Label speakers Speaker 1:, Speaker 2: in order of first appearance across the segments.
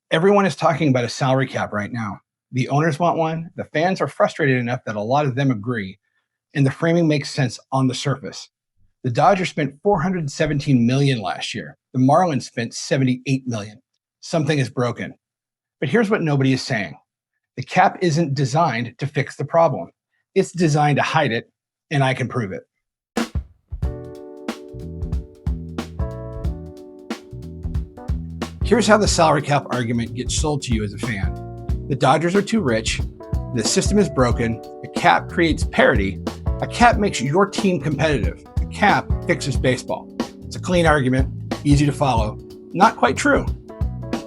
Speaker 1: Everyone is talking about a salary cap right now. The owners want one, the fans are frustrated enough that a lot of them agree, and the framing makes sense on the surface. The Dodgers spent $417 million last year. The Marlins spent $78 million. Something is broken. But here's what nobody is saying. The cap isn't designed to fix the problem. It's designed to hide it, and I can prove it. Here's how the salary cap argument gets sold to you as a fan. The Dodgers are too rich. The system is broken. A cap creates parity. A cap makes your team competitive. A cap fixes baseball. It's a clean argument, easy to follow. Not quite true.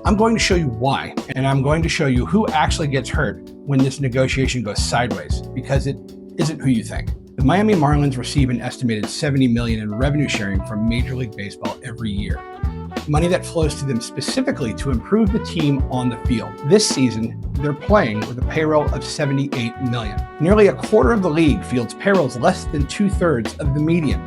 Speaker 1: I'm going to show you why, and I'm going to show you who actually gets hurt when this negotiation goes sideways, because it isn't who you think. The Miami Marlins receive an estimated $70 million in revenue sharing from Major League Baseball every year. Money that flows to them specifically to improve the team on the field. This season, they're playing with a payroll of $78 million. Nearly a quarter of the league fields payrolls less than 2/3 of the median.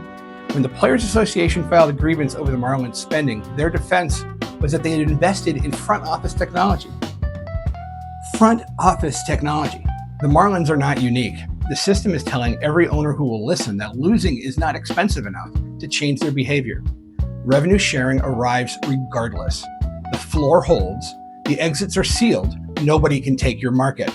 Speaker 1: When the Players Association filed a grievance over the Marlins spending, their defense was that they had invested in front office technology. Front office technology. The Marlins are not unique. The system is telling every owner who will listen that losing is not expensive enough to change their behavior. Revenue sharing arrives regardless. The floor holds, the exits are sealed, nobody can take your market.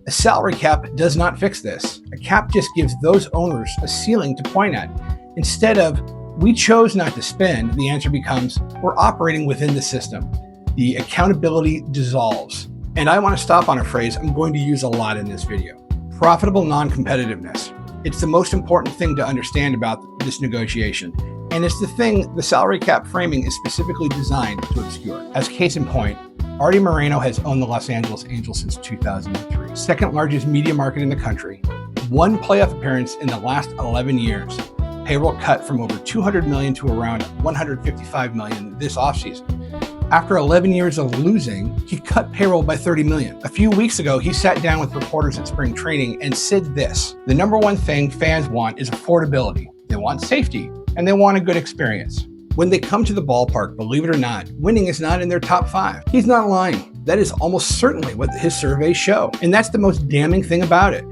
Speaker 1: A salary cap does not fix this. A cap just gives those owners a ceiling to point at. Instead of, we chose not to spend, the answer becomes, we're operating within the system. The accountability dissolves. And I want to stop on a phrase I'm going to use a lot in this video. Profitable non-competitiveness. It's the most important thing to understand about this negotiation. And it's the thing the salary cap framing is specifically designed to obscure. As case in point, Artie Moreno has owned the Los Angeles Angels since 2003, second largest media market in the country, one playoff appearance in the last 11 years, payroll cut from over $200 million to around $155 million this offseason. After 11 years of losing, he cut payroll by $30 million. A few weeks ago, he sat down with reporters at spring training and said this: the number one thing fans want is affordability. They want safety, and they want a good experience. When they come to the ballpark, believe it or not, winning is not in their top 5. He's not lying. That is almost certainly what his surveys show. And that's the most damning thing about it.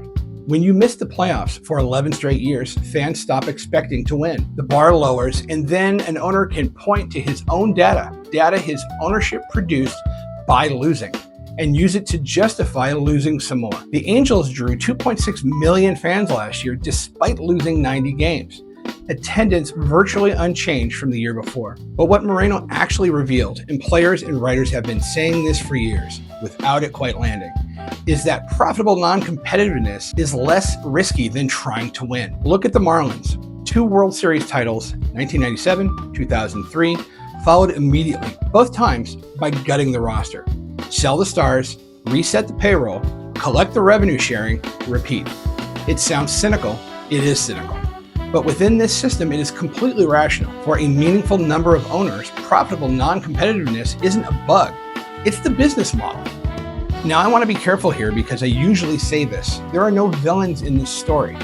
Speaker 1: When you miss the playoffs for 11 straight years, fans stop expecting to win. The bar lowers, and then an owner can point to his own data his ownership produced by losing, and use it to justify losing some more. The Angels drew 2.6 million fans last year despite losing 90 games. Attendance virtually unchanged from the year before. But what Moreno actually revealed, and players and writers have been saying this for years without it quite landing, is that profitable non-competitiveness is less risky than trying to win. Look at the Marlins. 2 World Series titles, 1997, 2003, followed immediately, both times by gutting the roster. Sell the stars, reset the payroll, collect the revenue sharing, repeat. It sounds cynical. It is cynical. But within this system, it is completely rational. For a meaningful number of owners, profitable non-competitiveness isn't a bug. It's the business model. Now, I want to be careful here because I usually say this. There are no villains in this story.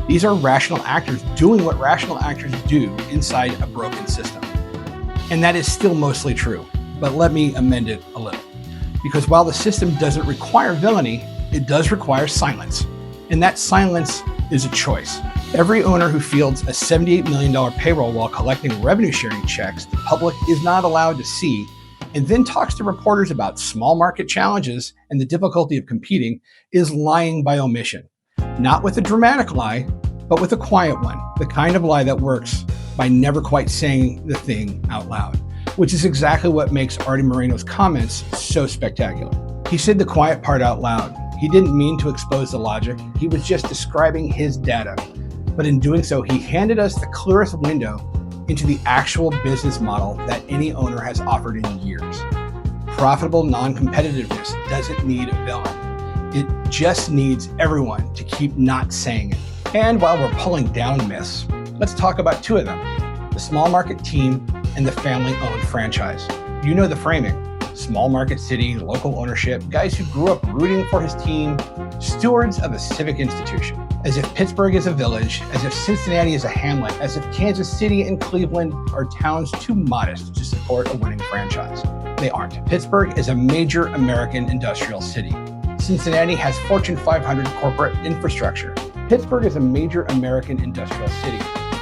Speaker 1: These are rational actors doing what rational actors do inside a broken system. And that is still mostly true. But let me amend it a little. Because while the system doesn't require villainy, it does require silence. And that silence is a choice. Every owner who fields a $78 million payroll while collecting revenue sharing checks the public is not allowed to see, and then talks to reporters about small market challenges and the difficulty of competing, is lying by omission. Not with a dramatic lie, but with a quiet one, the kind of lie that works by never quite saying the thing out loud, which is exactly what makes Artie Moreno's comments so spectacular. He said the quiet part out loud. He didn't mean to expose the logic. He was just describing his data. But in doing so, he handed us the clearest window into the actual business model that any owner has offered in years. Profitable non-competitiveness doesn't need a villain. It just needs everyone to keep not saying it. And while we're pulling down myths, let's talk about 2 of them: the small market team and the family-owned franchise. You know the framing. Small market city, local ownership, guys who grew up rooting for his team, stewards of a civic institution. As if Pittsburgh is a village, as if Cincinnati is a hamlet, as if Kansas City and Cleveland are towns too modest to support a winning franchise. They aren't. Pittsburgh is a major American industrial city. Cincinnati has Fortune 500 corporate infrastructure. Pittsburgh is a major American industrial city.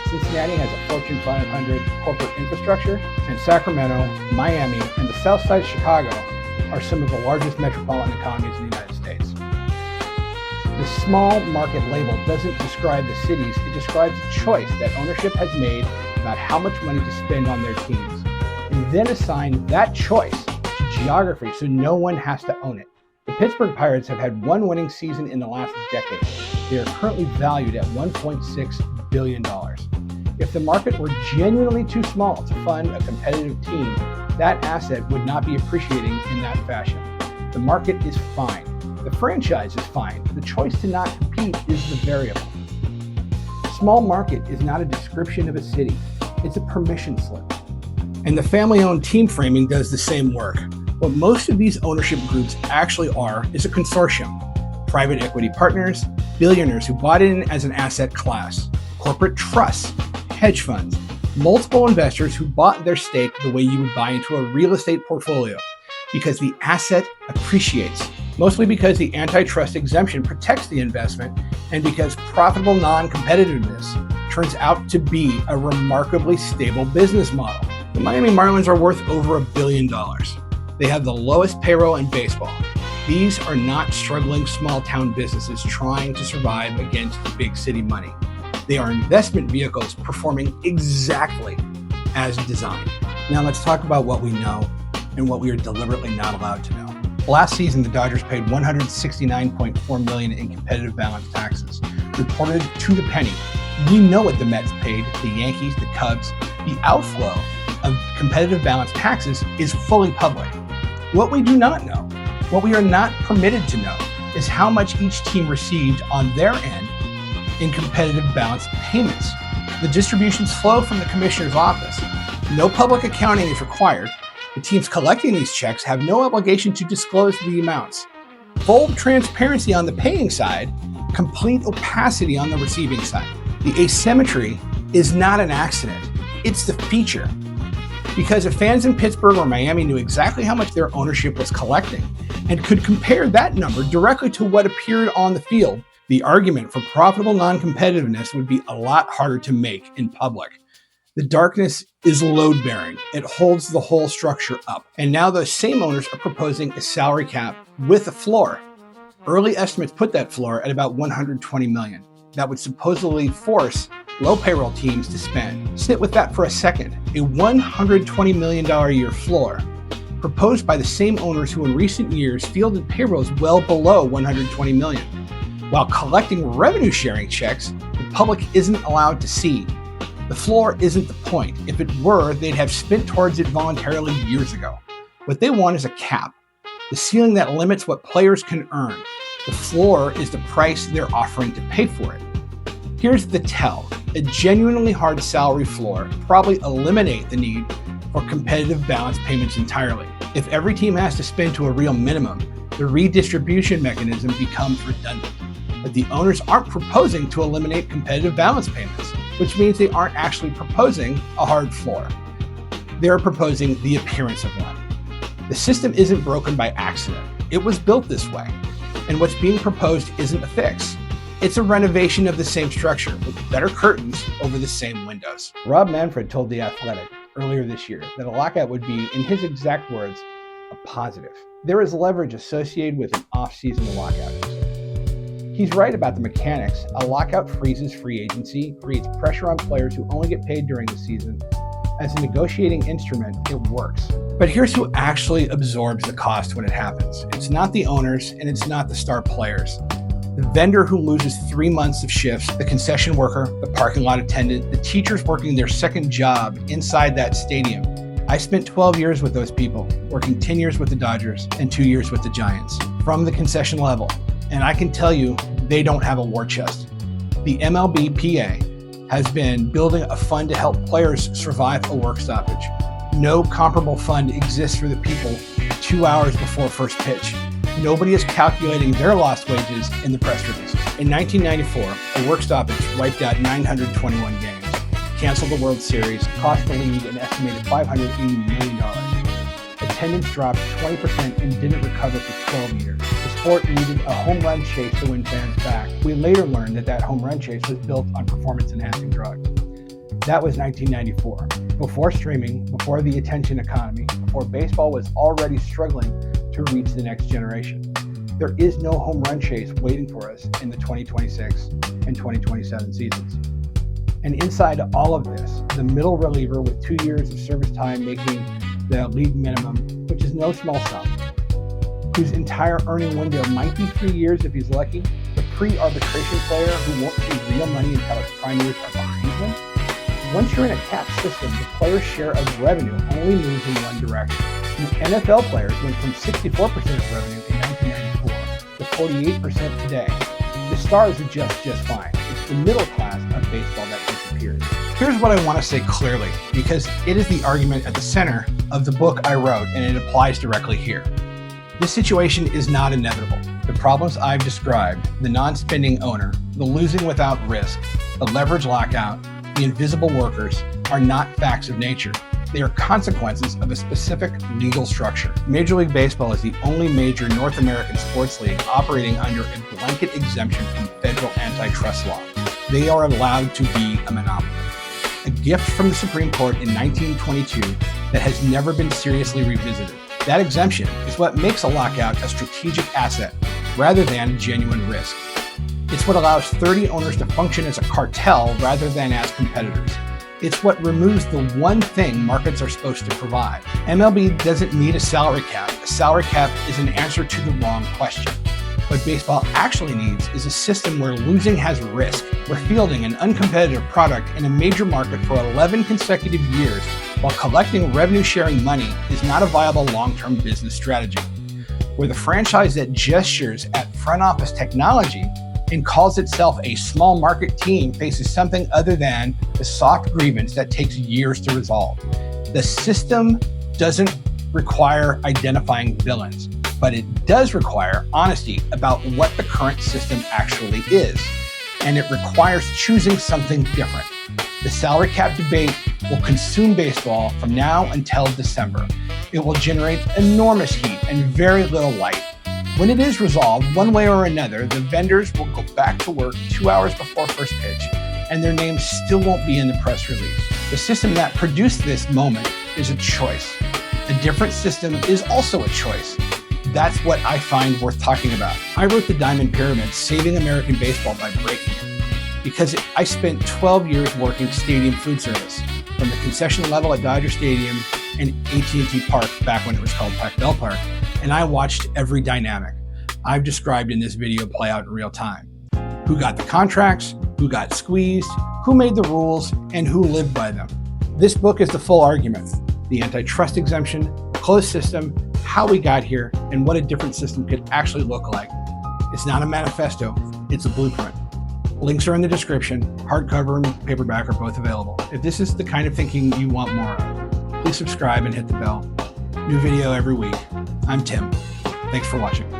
Speaker 1: Cincinnati has a Fortune 500 corporate infrastructure, and Sacramento, Miami, and the south side of Chicago are some of the largest metropolitan economies in the United States. The small market label doesn't describe the cities, it describes the choice that ownership has made about how much money to spend on their teams, and then assign that choice to geography so no one has to own it. The Pittsburgh Pirates have had one winning season in the last decade. They are currently valued at $1.6 billion. If the market were genuinely too small to fund a competitive team, that asset would not be appreciating in that fashion. The market is fine. The franchise is fine. The choice to not compete is the variable. Small market is not a description of a city. It's a permission slip. And the family-owned team framing does the same work. What most of these ownership groups actually are is a consortium. Private equity partners, billionaires who bought in as an asset class, corporate trusts, hedge funds, multiple investors who bought their stake the way you would buy into a real estate portfolio because the asset appreciates, mostly because the antitrust exemption protects the investment and because profitable non-competitiveness turns out to be a remarkably stable business model. The Miami Marlins are worth over $1 billion. They have the lowest payroll in baseball. These are not struggling small town businesses trying to survive against the big city money. They are investment vehicles performing exactly as designed. Now let's talk about what we know and what we are deliberately not allowed to know. Last season, the Dodgers paid $169.4 million in competitive balance taxes, reported to the penny. We know what the Mets paid, the Yankees, the Cubs. The outflow of competitive balance taxes is fully public. What we do not know, what we are not permitted to know, is how much each team received on their end in competitive balance payments. The distributions flow from the commissioner's office. No public accounting is required. The teams collecting these checks have no obligation to disclose the amounts. Full transparency on the paying side, complete opacity on the receiving side. The asymmetry is not an accident, it's the feature. Because if fans in Pittsburgh or Miami knew exactly how much their ownership was collecting and could compare that number directly to what appeared on the field, the argument for profitable non-competitiveness would be a lot harder to make in public. The darkness is load-bearing. It holds the whole structure up. And now those same owners are proposing a salary cap with a floor. Early estimates put that floor at about $120 million. That would supposedly force low payroll teams to spend. Sit with that for a second. A $120 million a year floor, proposed by the same owners who in recent years fielded payrolls well below $120 million. While collecting revenue sharing checks, the public isn't allowed to see. The floor isn't the point. If it were, they'd have spent towards it voluntarily years ago. What they want is a cap, the ceiling that limits what players can earn. The floor is the price they're offering to pay for it. Here's the tell. A genuinely hard salary floor would probably eliminate the need for competitive balance payments entirely. If every team has to spend to a real minimum, the redistribution mechanism becomes redundant. But the owners aren't proposing to eliminate competitive balance payments, which means they aren't actually proposing a hard floor. They're proposing the appearance of one. The system isn't broken by accident. It was built this way. And what's being proposed isn't a fix. It's a renovation of the same structure with better curtains over the same windows. Rob Manfred told The Athletic earlier this year that a lockout would be, in his exact words, a positive. There is leverage associated with an off-season lockout. He's right about the mechanics. A lockout freezes free agency, creates pressure on players who only get paid during the season. As a negotiating instrument, it works. But here's who actually absorbs the cost when it happens. It's not the owners, and it's not the star players. The vendor who loses 3 months of shifts, the concession worker, the parking lot attendant, the teachers working their second job inside that stadium. I spent 12 years with those people, working 10 years with the Dodgers and 2 years with the Giants, from the concession level. And I can tell you, they don't have a war chest. The MLB PA has been building a fund to help players survive a work stoppage. No comparable fund exists for the people 2 hours before first pitch. Nobody is calculating their lost wages in the press release. In 1994, a work stoppage wiped out 921 games, canceled the World Series, cost the league an estimated $580 million. A attendance dropped 20% and didn't recover for 12 years. The sport needed a home run chase to win fans back. We later learned that home run chase was built on performance-enhancing drugs. That was 1994. Before streaming, before the attention economy, before baseball was already struggling to reach the next generation. There is no home run chase waiting for us in the 2026 and 2027 seasons. And inside all of this, the middle reliever with 2 years of service time making the league minimum, which is no small sum, whose entire earning window might be 3 years if he's lucky, the pre-arbitration player who won't see real money until his prime years are behind him. Once you're in a cap system, the player's share of revenue only moves in one direction. The NFL players went from 64% of revenue in 1994 to 48% today. The stars adjust just fine. It's the middle class of baseball that disappears. Here's what I want to say clearly, because it is the argument at the center of the book I wrote, and it applies directly here. This situation is not inevitable. The problems I've described, the non-spending owner, the losing without risk, the leverage lockout, the invisible workers, are not facts of nature. They are consequences of a specific legal structure. Major League Baseball is the only major North American sports league operating under a blanket exemption from federal antitrust law. They are allowed to be a monopoly. A gift from the Supreme Court in 1922 that has never been seriously revisited. That exemption is what makes a lockout a strategic asset rather than genuine risk. It's what allows 30 owners to function as a cartel rather than as competitors. It's what removes the one thing markets are supposed to provide. MLB doesn't need a salary cap. A salary cap is an answer to the wrong question. What baseball actually needs is a system where losing has risk, where fielding an uncompetitive product in a major market for 11 consecutive years while collecting revenue-sharing money is not a viable long-term business strategy, where the franchise that gestures at front office technology and calls itself a small market team faces something other than the soft grievance that takes years to resolve. The system doesn't require identifying villains, but it does require honesty about what the current system actually is. And it requires choosing something different. The salary cap debate will consume baseball from now until December. It will generate enormous heat and very little light. When it is resolved, one way or another, the vendors will go back to work 2 hours before first pitch, and their names still won't be in the press release. The system that produced this moment is a choice. A different system is also a choice. That's what I find worth talking about. I wrote The Diamond Pyramid, Saving American Baseball by Breaking It, because I spent 12 years working stadium food service, from the concession level at Dodger Stadium and AT&T Park back when it was called Pac Bell Park, and I watched every dynamic I've described in this video play out in real time. Who got the contracts, who got squeezed, who made the rules, and who lived by them. This book is the full argument. The antitrust exemption, closed system, how we got here, and what a different system could actually look like. It's not a manifesto, it's a blueprint. Links are in the description. Hardcover and paperback are both available. If this is the kind of thinking you want more of, please subscribe and hit the bell. New video every week. I'm Tim. Thanks for watching.